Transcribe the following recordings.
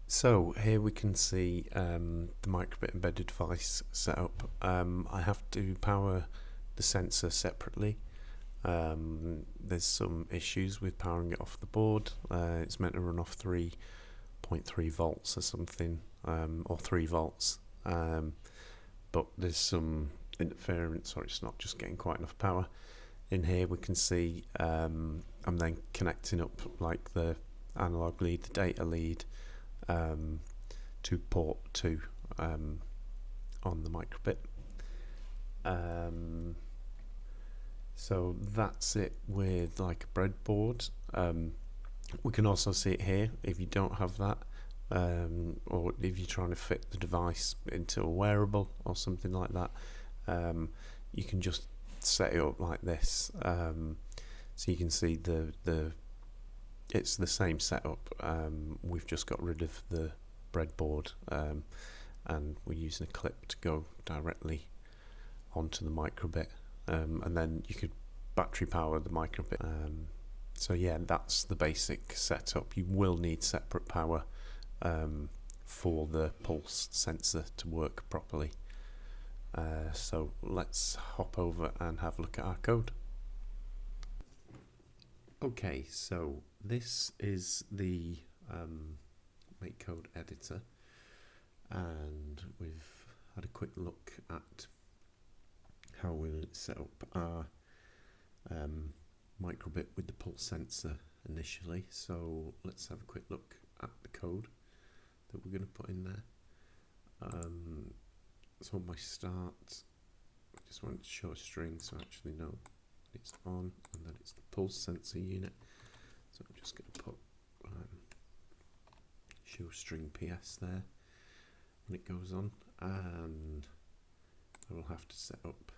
So here we can see the Microbit embedded device setup. I have to power the sensor separately. There's some issues with powering it off the board. It's meant to run off 3.3 volts or something, or 3 volts. But there's some interference, or it's not just getting quite enough power. In here we can see I'm then connecting up like the analog lead, the data lead, to port 2 on the Microbit. So that's it with like a breadboard. We can also see it here if you don't have that, or if you're trying to fit the device into a wearable or something like that. You can just set it up like this, so you can see it's the same setup. We've just got rid of the breadboard, and we're using a clip to go directly onto the Microbit, and then you could battery power the Microbit. So yeah, that's the basic setup. You will need separate power for the pulse sensor to work properly. So let's hop over and have a look at our code. Okay, so this is the MakeCode editor, and we've had a quick look at how we'll set up our Microbit with the pulse sensor initially. So let's have a quick look at the code that we're going to put in there. So on my start, I just wanted to show a string so I actually know it's on, and that it's the pulse sensor unit. So I'm just going to put show string PS there when it goes on, and I will have to set up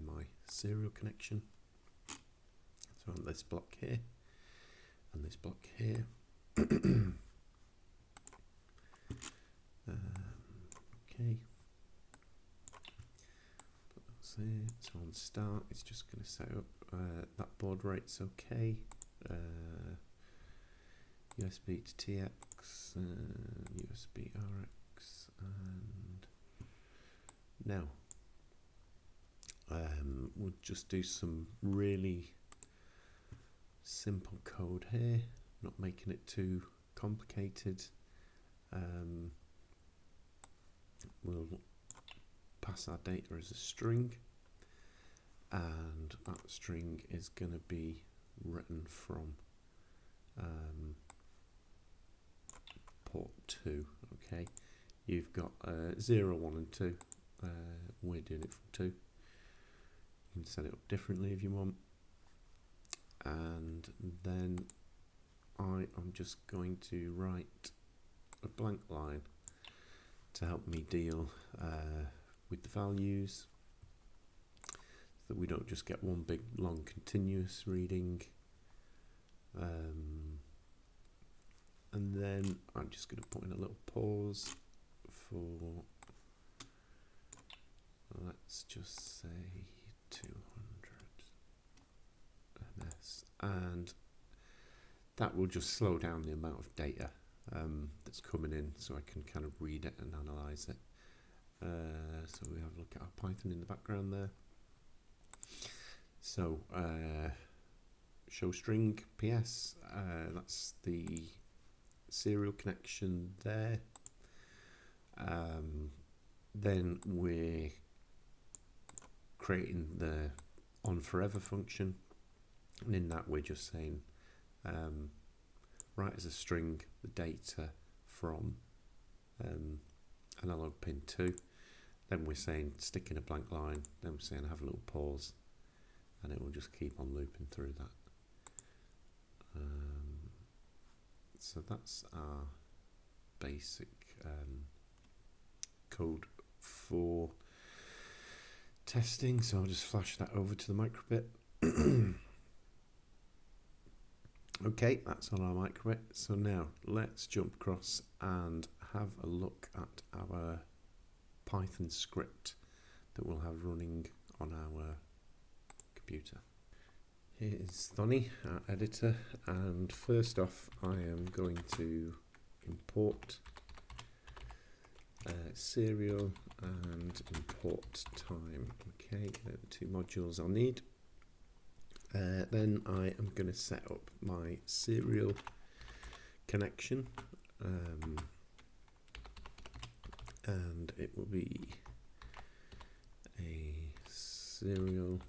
my serial connection. So on this block here and this block here. Okay. So on start, it's just going to set up that baud rate's okay. USB to TX, USB RX, and now we'll just do some really simple code here, not making it too complicated. We'll pass our data as a string, and that string is going to be written from port 2. Okay, you've got 0, 1 and 2. We're doing it from 2. You can set it up differently if you want, and then I am just going to write a blank line to help me deal with the values, so that we don't just get one big long continuous reading. And then I'm just going to put in a little pause for, let's just say 200 ms, and that will just slow down the amount of data that's coming in, so I can kind of read it and analyze it. So we have a look at our Python in the background there. So show string PS, that's the serial connection there. Then we're creating the on forever function, and in that we're just saying write as a string the data from analog pin 2. Then we're saying stick in a blank line. Then we're saying have a little pause, and it will just keep on looping through that. So that's our basic code for testing. So I'll just flash that over to the Microbit. Okay, that's on our Microbit. So now let's jump across and have a look at our Python script that we'll have running on our computer. Here's Thonny, our editor, and first off I am going to import import serial and import time. Okay, they're the two modules I'll need. Then I am going to set up my serial connection, and it will be a serial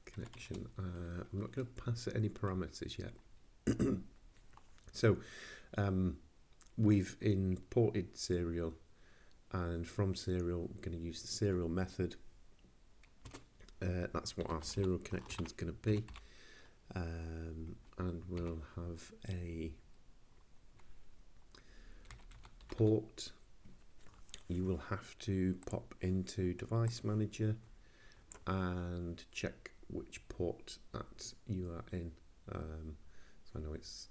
connection. I'm not going to pass it any parameters yet. So we've imported serial, and from serial we're going to use the serial method. That's what our serial connection is going to be, and we'll have a port. You will have to pop into device manager and check which port that you are in. So I know it's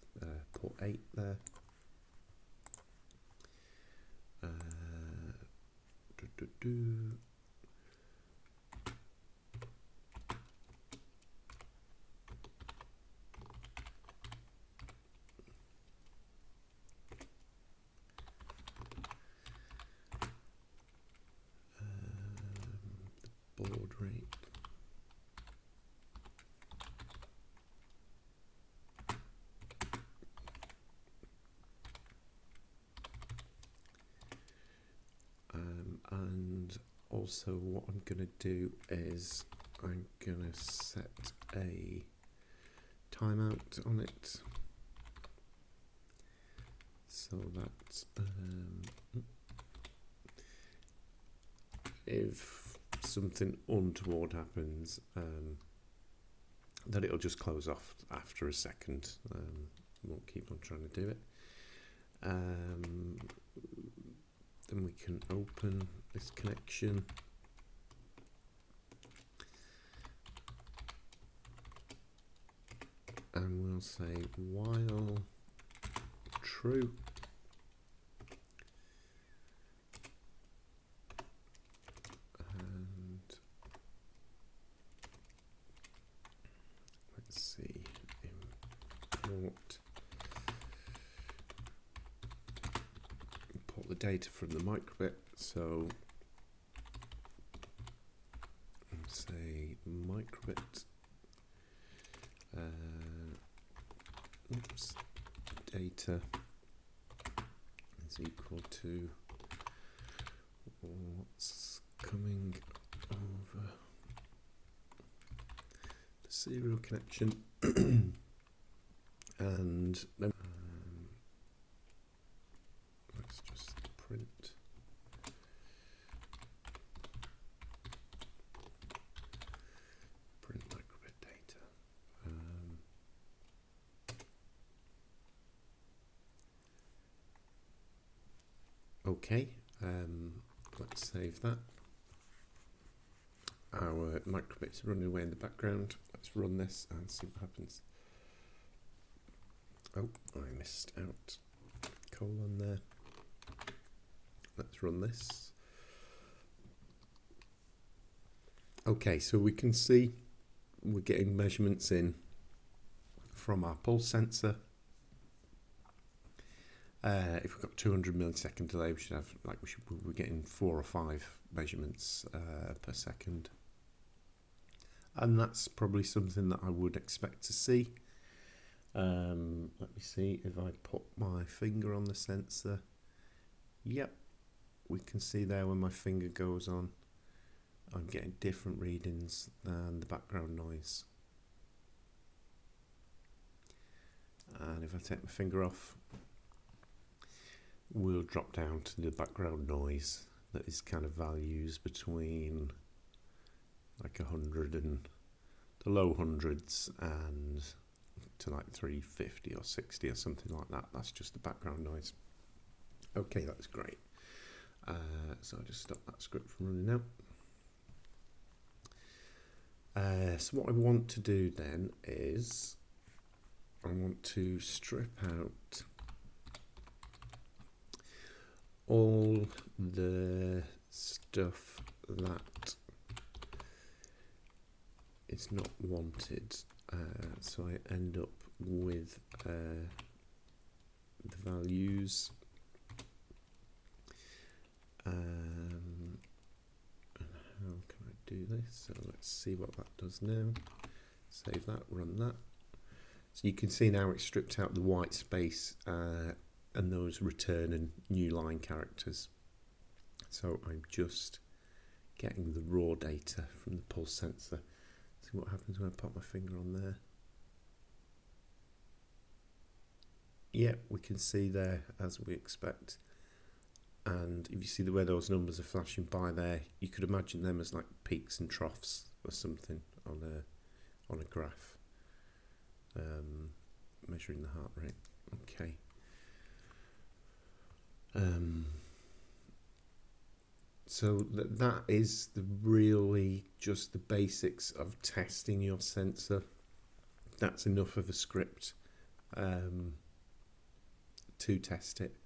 port 8 there. Baud rate. And also what I'm going to do is I'm going to set a timeout on it so that if something untoward happens, that it'll just close off after a second. Won't keep on trying to do it. Then we can open this connection. And we'll say while true. And let's see, import the data from the Microbit. So say Microbit data is equal to what's coming over the serial connection. And then let's just print Microbit data. Okay, let's save that. Our Microbit's running away in the background. Let's run this and see what happens. Oh, I missed out. Colon there. Let's run this. Okay, so we can see we're getting measurements in from our pulse sensor. If we've got 200 millisecond delay, we should have we're getting 4 or 5 measurements per second, and that's probably something that I would expect to see. Let me see if I put my finger on the sensor. Yep, we can see there when my finger goes on, I'm getting different readings than the background noise. And if I take my finger off, we'll drop down to the background noise that is kind of values between like 100 and the low hundreds and to like 350 or 60 or something like that. That's just the background noise. Okay, that's great. So I'll just stop that script from running out. So what I want to do then is I want to strip out all the stuff that is not wanted, so I end up with the values. And how can I do this? So let's see what that does now. Save that, run that. So you can see now it's stripped out the white space and those return and new line characters. So I'm just getting the raw data from the pulse sensor. See what happens when I pop my finger on there. Yeah, we can see there as we expect. And if you see the way those numbers are flashing by there, you could imagine them as like peaks and troughs or something on a graph, measuring the heart rate. Okay. So that is really just the basics of testing your sensor. That's enough of a script to test it.